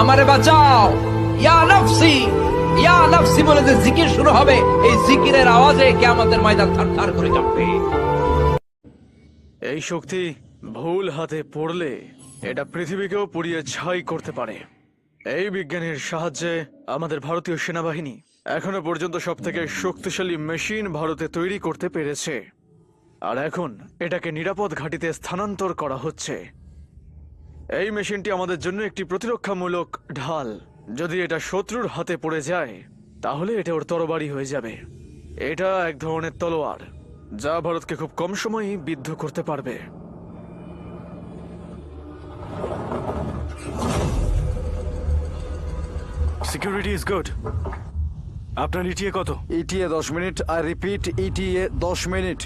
আমারে বাঁচাও, ইয়া নফসি, ইয়া নফসি বলে যে জিকির শুরু হবে, এই জিকিরের আওয়াজে কিয়ামতের ময়দান থারথার করে কাঁপবে। এই শক্তি ভুল হাতে পড়লে এটা পৃথিবীকেও পুড়িয়ে ছাই করতে পারে। এই বিজ্ঞানীর সাহায্যে আমাদের ভারতীয় সেনাবাহিনী এখনো পর্যন্ত সবথেকে শক্তিশালী মেশিন ভারতে তৈরি করতে পেরেছে, আর এখন এটাকে নিরাপদ ঘাঁটিতে স্থানান্তর করা হচ্ছে। এই মেশিনটি আমাদের জন্য একটি প্রতিরক্ষামূলক ঢাল। যদি এটা শত্রুর হাতে পড়ে যায় তাহলে এটা ওর তরবারি হয়ে যাবে। এটা এক ধরনের তলোয়ার যা ভারতকে খুব কম সময়ই বিদ্ধ করতে পারবে। Security is good. আপনার ইটিএ কত? ETE 10 minute. I repeat, ETE 10 minute.